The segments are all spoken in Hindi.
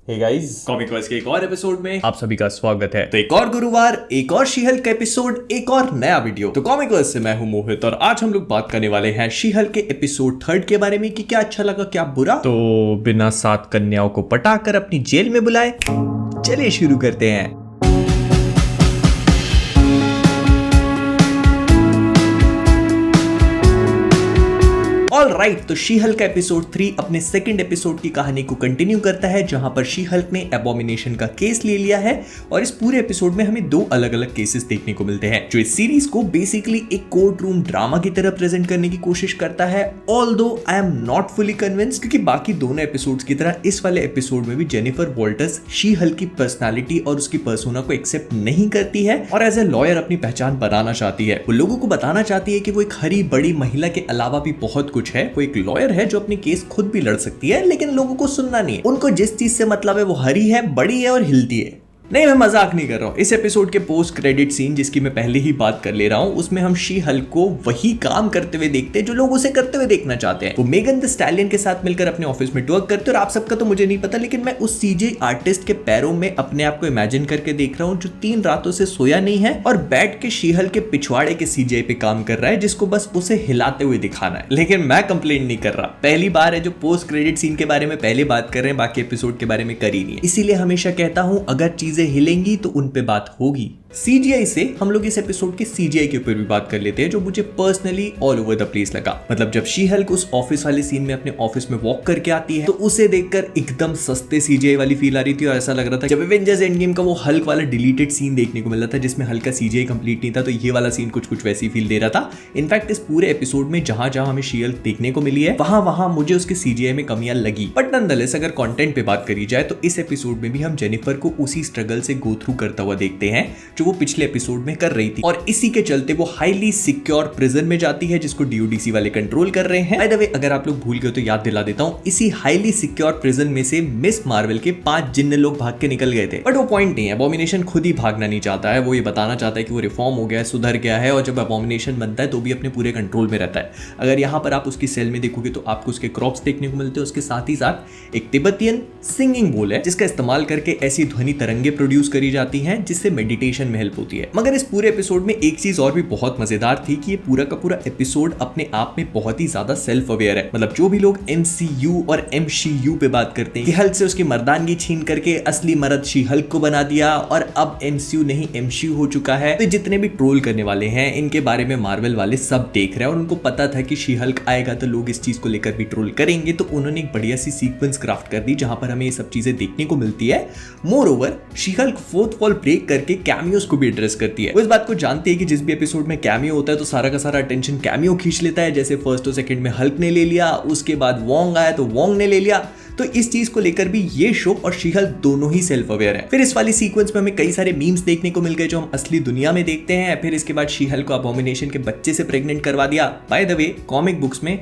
हे गाइस, कॉमिक वर्स के एक और एपिसोड में आप सभी का स्वागत है। तो एक और गुरुवार, एक और शी हल्क का एपिसोड, एक और नया वीडियो। तो कॉमिक वर्स से मैं हूं मोहित और आज हम लोग बात करने वाले हैं शी हल्क के एपिसोड 3 के बारे में कि क्या अच्छा लगा क्या बुरा। तो बिना 7 कन्याओं को पटाकर अपनी जेल में बुलाए, चलिए शुरू करते हैं। ऑल राइट, तो शी हल्क का एपिसोड 3 अपने सेकंड एपिसोड की कहानी को कंटिन्यू करता है, जहां पर शी हल्क ने एबोमिनेशन का केस ले लिया है और इस पूरे एपिसोड में हमें 2 अलग अलग केसेस देखने को मिलते हैं, जो इस सीरीज को बेसिकली एक कोर्ट रूम ड्रामा की तरह प्रेजेंट करने की कोशिश करता है। Although I am not fully convinced, क्योंकि बाकी दोनों एपिसोड्स की तरह इस वाले एपिसोड में भी जेनिफर वॉल्टर्स शी हल्क की पर्सनालिटी और उसकी पर्सोना को एक्सेप्ट नहीं करती है और एज ए लॉयर अपनी पहचान बनाना चाहती है। वो लोगों को बताना चाहती है कि वो एक हरी बड़ी महिला के अलावा भी बहुत कुछ है। वो एक लॉयर है जो अपनी केस खुद भी लड़ सकती है, लेकिन लोगों को सुनना नहीं है। उनको जिस चीज से मतलब है वो हरी है, बड़ी है और हिलती है। नहीं, मैं मजाक नहीं कर रहा हूँ। इस एपिसोड के पोस्ट क्रेडिट सीन, जिसकी मैं पहले ही बात कर ले रहा हूँ, उसमें हम शी हल्क को वही काम करते हुए देखते हैं जो लोग उसे करते हुए देखना चाहते हैं। वो मेगन द स्टैलियन के साथ मिलकर अपने ऑफिस में टवर्क करते हैं और आप सबका तो मुझे नहीं पता, लेकिन मैं उस सीजे आर्टिस्ट के पैरों में अपने आप को इमेजिन करके देख रहा हूँ जो 3 रातों से सोया नहीं है और बैठ के शी हल्क के पिछवाड़े के सीजे पे काम कर रहा है, जिसको बस उसे हिलाते हुए दिखाना है। लेकिन मैं कंप्लेंट नहीं कर रहा, पहली बार है जो पोस्ट क्रेडिट सीन के बारे में पहले बात कर रहे हैं, बाकी एपिसोड के बारे में कर ही नहीं है। इसीलिए हमेशा कहता हूं अगर चीजें हिलेंगी तो उन पे बात होगी। सीजीआई से हम लोग इस एपिसोड के सीजीआई के ऊपर भी बात कर लेते हैं, जो मुझे personally all over the place लगा। मतलब जब शी हल्क उस ऑफिस वाले सीन में अपने ऑफिस में वॉक करके आती है तो उसे देखकर एकदम सस्ते सीजीआई वाली फील आ रही थी और ऐसा लग रहा था जब एवेंजर्स एंड गेम का वो हल्क वाला डिलीटेड सीन देखने को मिल रहा था जिसमें हल्क का सीजीआई कंप्लीट नहीं था, तो ये वाला सीन कुछ वैसी फील दे रहा था। इनफैक्ट इस पूरे एपिसोड में जहां जहां हमें शी हल्क देखने को मिली है वहां वहां मुझे उसके सीजीआई में कमियां लगी। बट नॉनदलेस अगर कंटेंट पे बात करी जाए तो इस एपिसोड में भी हम जेनिफर को उसी स्ट्रगल से गो थ्रू करता हुआ देखते हैं जो वो पिछले एपिसोड में कर रही थी, और इसी के चलते वो हाईली सिक्योर प्रिजन में जाती है जिसको डीओडीसी वाले कंट्रोल कर रहे हैं। बाय द वे, अगर आप लोग भूल गए तो याद दिला देता हूं, इसी हाईली सिक्योर प्रिजन में से मिस मार्वल के 5 जिन्न लोग भाग के निकल गए थे। बट वो पॉइंट नहीं है, एबोमिनेशन खुद ही भागना नहीं चाहता है। वो ये बताना चाहता है कि वो रिफॉर्म हो गया है, सुधर गया है, और जब एबोमिनेशन बनता है तो भी अपने पूरे कंट्रोल में रहता है। अगर यहाँ पर आप उसकी सेल में देखोगे तो आपको उसके क्रॉप्स देखने को मिलते हैं। उसके साथ ही साथ एक तिब्बतियन सिंगिंग बोल है जिसका इस्तेमाल करके ऐसी ध्वनि तरंगे प्रोड्यूस करी जाती हैं जिससे मेडिटेशन में हेल्प होती है। मगर इस पूरे एपिसोड में एक चीज और भी बहुत मजेदार थी कि ये पूरा का पूरा एपिसोड अपने आप में बहुत ही ज्यादा सेल्फ अवेयर है। मतलब जो भी लोग एमसीयू और एमसीयू पे बात करते हैं कि हल्क से उसकी मर्दानगी छीन करके असली मर्द शी हल्क को बना दिया और अब एमसीयू नहीं एमसीयू हो चुका है, तो जितने भी ट्रोल करने वाले हैं इनके बारे में मार्वल वाले सब देख रहे हैं और उनको पता था कि शी हल्क आएगा तो लोग इस चीज को लेकर भी ट्रोल करेंगे, तो उन्होंने एक बढ़िया सी सीक्वेंस क्राफ्ट कर दी जहां पर हमें ये सब चीजें देखने को मिलती है। Moreover, she Hulk fourth wall break करके कैमियोस को भी एड्रेस करती है। वो इस बात को जानती है कि जिस भी एपिसोड में कैमियो होता है तो सारा का सारा अटेंशन कैमियो खींच लेता है। जैसे फर्स्ट और सेकंड में हल्क ने ले लिया, उसके बाद वोंग आया तो वोंग ने ले लिया। तो इस चीज को लेकर भी ये शो और शी हल्क दोनों ही सेल्फ अवेयर है। फिर इस वाली सीक्वेंस में हमें कई सारे मीम्स देखने को मिल गए जो हम असली दुनिया में देखते हैं। फिर इसके बाद शी हल्क को अबोमिनेशन के बच्चे से प्रेग्नेंट करवा दिया। By the way, comic books में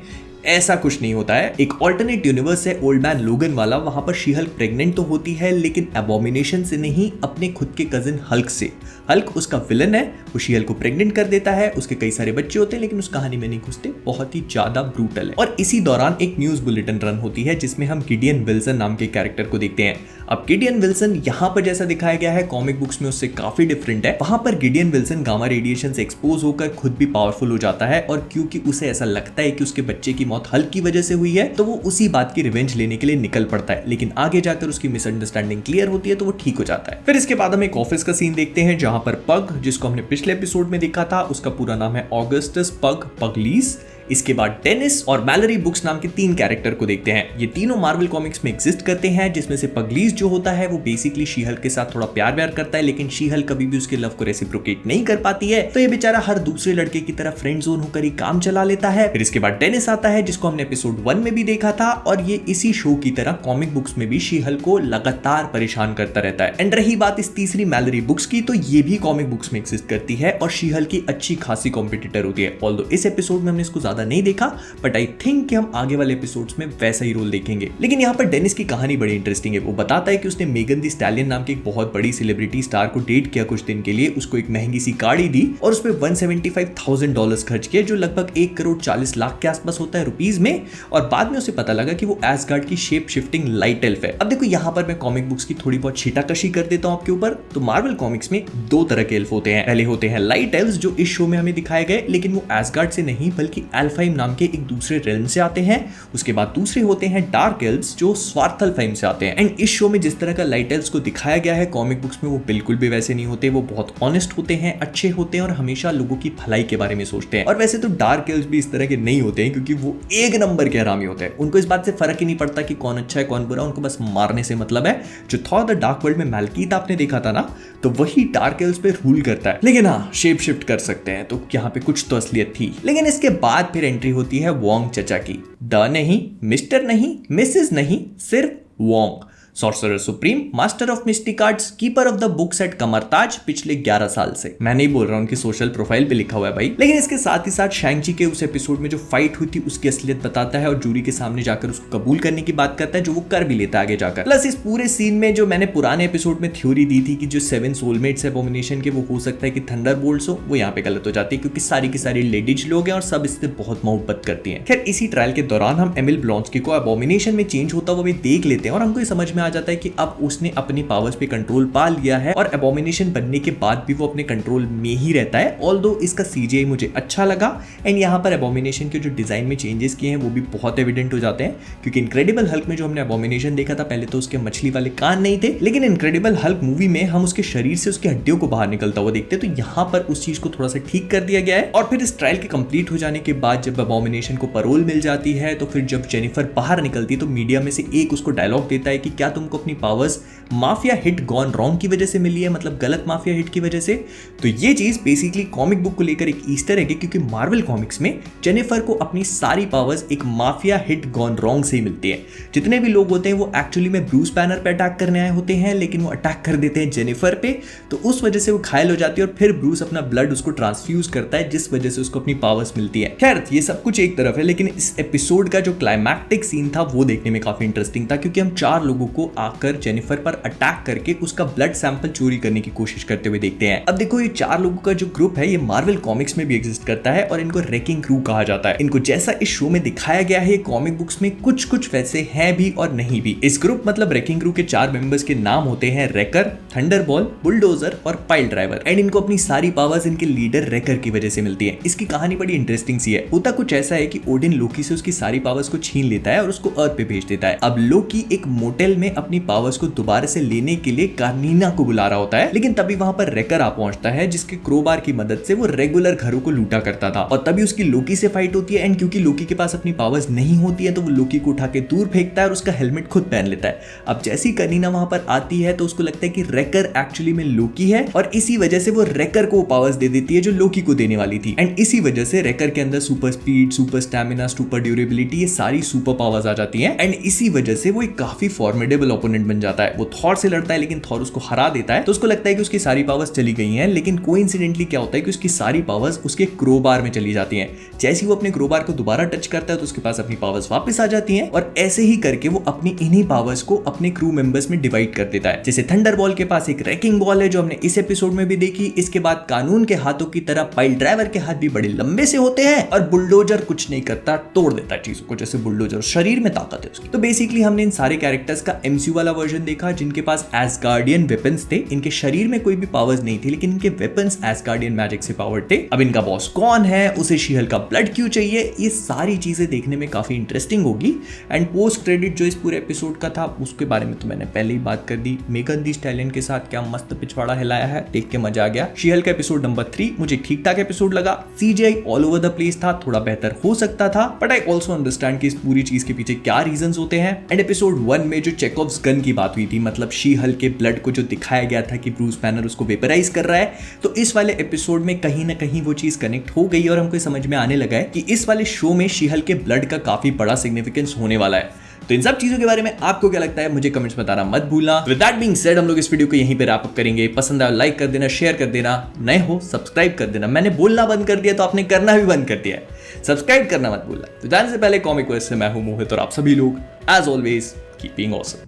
ऐसा कुछ नहीं होता है। एक ऑल्टरनेट यूनिवर्स है ओल्ड मैन लोगन वाला, वहां पर शी हल्क प्रेग्नेंट तो होती है लेकिन एबोमिनेशन से नहीं, अपने खुद के कजिन हल्क से। हल्क उसका विलन है, वो शी हल्क को प्रेग्नेंट कर देता है, उसके कई सारे बच्चे होते हैं लेकिन उस कहानी में नहीं घुसते, बहुत ही ज्यादा ब्रूटल है। और इसी दौरान एक न्यूज बुलेटिन रन होती है जिसमें हम गिडियन विल्सन नाम के कैरेक्टर को देखते हैं। अब गिडियन विल्सन यहाँ पर जैसा दिखाया गया है कॉमिक बुक्स में उससे काफी डिफरेंट है। वहां पर गिडियन विल्सन गामा रेडिएशन से एक्सपोज होकर खुद भी पावरफुल हो जाता है, और क्योंकि उसे ऐसा लगता है कि उसके बच्चे की मौत हल्क की वजह से हुई है तो वो उसी बात की रिवेंज लेने के लिए निकल पड़ता है। लेकिन आगे जाकर उसकी मिसअंडरस्टैंडिंग क्लियर होती है तो वो ठीक हो जाता है। फिर इसके बाद हम एक ऑफिस का सीन देखते हैं जहां पर पग, जिसको हमने पिछले एपिसोड में देखा था, उसका पूरा नाम है ऑगस्टस पग पगलीस। इसके बाद डेनिस और मैलरी बुक्स नाम के 3 कैरेक्टर को देखते हैं। ये तीनों मार्वल कॉमिक्स में एग्जिस्ट करते हैं, जिसमें से पगलीस जो होता है वो बेसिकली शी हल्क के साथ थोड़ा प्यार व्यार करता है, लेकिन शी हल्क कभी भी उसके लव को रेसिप्रोकेट नहीं कर पाती है, तो ये बेचारा हर दूसरे लड़के की तरह फ्रेंड जोन होकर ही काम चला लेता है। फिर इसके बाद डेनिस आता है जिसको हमने एपिसोड 1 में भी देखा था, और ये इसी शो की तरह कॉमिक बुक्स में भी शी हल्क को लगातार परेशान करता रहता है। एंड रही बात इस तीसरी मैलरी बुक्स की, तो ये भी कॉमिक बुक्स में एग्जिस्ट करती है और शी हल्क की अच्छी खासी कॉम्पिटिटर होती है। ऑल्दो इस एपिसोड में हमने इसको ज्यादा ज्यादा नहीं देखा, बट आई थिंक कि हम आगे वाले एपिसोड्स में वैसा ही रोल देखेंगे। लेकिन यहाँ पर डेनिस की कहानी बड़ी इंटरेस्टिंग है। वो बताता है कि उसने मेगन दी स्टैलियन नाम की एक बहुत बड़ी सेलिब्रिटी स्टार को डेट किया कुछ दिन के लिए, उसको एक महंगी सी गाड़ी दी और उस पर $175,000 खर्च किए, जो लगभग 1,40,00,000 के आसपास होता है रुपीज में। और बाद में उसे पता लगा कि वो एसगार्ड की शेप शिफ्टिंग लाइट एल्फ है। अब देखो यहाँ पर मैं कॉमिक बुक्स की थोड़ी बहुत छीटाकशी कर देता हूँ आपके ऊपर। तो मार्वल कॉमिक्स में दो तरह के एल्फ होते हैं। पहले होते हैं लाइट एल्व्स, जो इस शो में हमें दिखाए गए, लेकिन वो एसगार्ड से नहीं बल्कि एल्फहाइम नाम के एक दूसरे रेल्म से आते हैं। उसके बाद दूसरे होते हैं डार्क एल्व्स, जो स्वार्थलफाइम से आते हैं। एंड इस शो में जिस तरह का लाइट एल्व्स को दिखाया गया है कॉमिक बुक्स में, वो बिल्कुल भी वैसे नहीं होते। वो बहुत ऑनेस्ट होते हैं, अच्छे होते हैं और हमेशा लोगों की भलाई के बारे में सोचते हैं। और वैसे तो डार्क एल्व्स भी इस तरह के नहीं होते हैं, क्योंकि वो एक नंबर के हरामी होते हैं। उनको इस बात से फर्क ही नहीं पड़ता कि कौन अच्छा है कौन बुरा, उनको बस मारने से मतलब है। जो थॉर द डार्क वर्ल्ड में मैल्कीथ आपने देखा था ना, तो वही डार्क एल्व्स पे रूल करता है। लेकिन हाँ, शेप शिफ्ट कर सकते हैं, तो यहाँ पे कुछ तो असलियत थी। लेकिन इसके बाद फिर एंट्री होती है वोंग चचा की। द नहीं, मिस्टर नहीं, मिसेस नहीं, सिर्फ Wong, sorcerer supreme, master of mystic arts, keeper of the books at Kamar Taj पिछले 11 साल से। मैं नहीं बोल रहा हूँ, उनकी सोशल प्रोफाइल पे लिखा हुआ है भाई। लेकिन इसके साथ ही साथ शैंग-ची के उस एपिसोड में जो फाइट हुई थी उसकी असलियत बताता है और जूरी के सामने जाकर उसको कबूल करने की बात करता है, जो वो कर भी लेता है आगे जाकर। प्लस इस पूरे सीन में जो मैंने पुराने एपिसोड में थ्योरी दी थी कि जो 7 सोलमेट्स है एबोमिनेशन के, वो हो सकता है कि थंडरबोल्ट्स हो, वो यहाँ पे गलत हो जाती है, क्योंकि सारी की सारी लेडीज लोग हैं और सब इससे बहुत मोहब्बत करती हैं। खैर, इसी ट्रायल के दौरान हम एमिल ब्लॉन्स्की को एबोमिनेशन में चेंज होता हुआ भी देख लेते हैं और हमको ये समझ में आ जाता है कि अब उसने अपनी पावर्स पे कंट्रोल पा लिया है और एबोमिनेशन बनने के बाद भी वो अपने कंट्रोल में ही रहता है। ऑल्दो इसका सीजीआई मुझे अच्छा लगा एंड यहाँ पर एबोमिनेशन के जो डिजाइन में चेंजेस किए हैं वो भी बहुत एविडेंट हो जाते हैं, क्योंकि इनक्रेडिबल हल्क में जो हमने एबोमिनेशन देखा था, पहले तो उसके मछली वाले कान नहीं थे, लेकिन इनक्रेडिबल हल्क मूवी में हम उसके शरीर से उसकी हड्डियों को बाहर निकलता हुआ देखते हैं। तो यहाँ पर उस चीज को थोड़ा सा ठीक कर दिया गया है। और फिर इस ट्रायल के कंप्लीट हो जाने के बाद जब एबोमिनेशन को पैरोल मिल जाती है, तो फिर जब जेनिफर बाहर निकलती है तो मीडिया में से एक उसको डायलॉग देता है कि क्या तुमको अपनी powers mafia hit gone wrong की वजह से मिली है, मतलब गलत माफिया हिट की वजह से। तो ये चीज बेसिकली कॉमिक बुक को लेकर एक ईस्टर एग है, क्योंकि मार्वल कॉमिक्स में जेनिफर को अपनी सारी पावर्स एक माफिया हिट गॉन रॉन्ग से ही मिलती है। जितने भी लोग होते हैं वो एक्चुअली में ब्रूस बैनर पे अटैक करने आए होते हैं, लेकिन वो अटैक कर देते हैं जेनिफर पे, तो उस वजह से वो घायल हो जाती है और फिर ब्रूस अपना ब्लड उसको ट्रांसफ्यूज करता है, जिस वजह से उसको अपनी पावर्स मिलती है। खैर, ये सब कुछ एक तरफ है, लेकिन इस एपिसोड का जो क्लाइमैक्टिक सीन था वो देखने में काफी इंटरेस्टिंग था, क्योंकि हम 4 लोगों को आकर जेनिफर पर अटैक करके उसका ब्लड सैंपल चोरी करने की कोशिश करते हुए देखते हैं। अब देखो, ये 4 लोगों का जो ग्रुप है ये मार्वल कॉमिक्स में भी एग्जिस्ट करता है और इनको रेकिंग क्रू कहा जाता है। इनको जैसा इस शो में दिखाया गया है कॉमिक बुक्स में कुछ वैसे हैं भी और नहीं भी। इस ग्रुप मतलब रेकिंग क्रू के 4 मेंबर्स के नाम होते हैं रेकर, थंडरबॉल, बुलडोजर और पाइल ड्राइवर। एंड इनको अपनी सारी पावर्स इनके लीडर रेकर की वजह से मिलती है। इसकी कहानी बड़ी इंटरेस्टिंग सी है। होता कुछ ऐसा है कि ओडिन लोकी से उसकी सारी पावर्स को छीन लेता है और उसको अर्थ पे भेज देता है। अब लोकी एक मोटेल में अपनी पावर्स को दोबारा से लेने के लिए कार्नीना को बुला रहा होता है, लेकिन तभी वहां पर रेकर आ पहुंचता है, जिसके क्रोबार की मदद से वो रेगुलर घरों को लूटा करता था। और तभी उसकी लोकी से फाइट होती है एंड क्योंकि लोकी के पास अपनी पावर्स नहीं होती है तो वो लोकी को उठा के दूर फेंकता है और उसका हेलमेट खुद पहन लेता है। अब जैसी कार्नीना वहां पर आती है तो उसको लगता है कि रेकर एक्चुअली में लोकी है और इसी वजह से वो रेकर को पावर्स दे देती है जो लोकी को देने वाली थी। एंड इसी वजह से रेकर के अंदर super speed, super stamina, super durability, ये सारी सुपर पावर्स आ जाती हैं। एंड इसी वजह से वो एक काफी फॉर्मिडेबल ओपोनेंट बन जाता है। वो थॉर से लड़ता है लेकिन थॉर उसको हरा देता है, तो उसको लगता है कि उसकी सारी पावर्स चली गई हैं, लेकिन कोइंसिडेंटली क्या होता है कि उसकी सारी पावर्स उसके क्रोबार में चली जाती हैं। जैसे ही वो अपने क्रोबार को दोबारा टच करता है तो उसके पास अपनी पावर्स वापस आ जाती हैं और ऐसे ही करके वो अपनी इन्हीं पावर्स को अपने क्रू मेंबर्स में डिवाइड कर देता है। जैसे थंडरबॉल के पास एक रैकिंग बॉल है जो हमने इस एपिसोड में भी देखी। इसके बाद कानून के हाथों की तरह पाइल ड्राइवर के हाथ भी बड़े लंबे से होते हैं और बुलडोजर कुछ नहीं करता, तोड़ देता है चीजों को, जैसे बुलडोजर शरीर में ताकत है उसकी। तो बेसिकली हमने इन सारे कैरेक्टर्स का एमसीयू वाला वर्जन देखा जिनके पास एसगार्डियन वेपन्स थे। इनके शरीर में कोई भी पावर्स नहीं थी, लेकिन इनके वेपन्स एसगार्डियन मैजिक से पावर्ड थे। अब इनका बॉस कौन है, उसे शी-हल्क का ब्लड क्यों चाहिए, ये सारी चीजें देखने में काफी इंटरेस्टिंग होगी। एंड पोस्ट क्रेडिट जो इस पूरे एपिसोड का था उसके बारे में तो मैंने पहले ही बात कर दी। मेगन दी स्टैलियन के साथ क्या मस्त पिछवाड़ा हिलाया है, देख के मजा आ गया। शी-हल्क का एपिसोड नंबर 3 मुझे ठीक ठाक एपिसोड लगा। CGI all over the place था, थोड़ा बेहतर हो सकता था, बट आई ऑल्सो अंडरस्टैंड कि इस पूरी चीज के पीछे क्या रीजंस होते हैं। एंड एपिसोड 1 में जो चेकोव्स गन की बात हुई थी, मतलब शी-हल्क के ब्लड को जो दिखाया गया था कि ब्रूस बैनर उसको वेपराइज कर रहा है, तो इस वाले एपिसोड में कहीं ना कहीं वो चीज कनेक्ट हो गई और हमको समझ में आने लगा है कि इस वाले शो में शी-हल्क के ब्लड का काफी बड़ा सिग्निफिकेंस होने वाला है। तो इन सब चीजों के बारे में आपको क्या लगता है मुझे कमेंट्स बताना मत भूलना। विद दैट बीइंग सेड हम लोग इस वीडियो को यहीं पे रैप अप करेंगे। पसंद आया लाइक कर देना, शेयर कर देना, नए हो सब्सक्राइब कर देना। मैंने बोलना बंद कर दिया तो आपने करना भी बंद कर दिया है। सब्सक्राइब करना मत भूलना। तो जाने से पहले कॉमिक वर्स से मैं हूं मोहित और आप सभी लोग एज ऑलवेज कीपिंग ऑसम।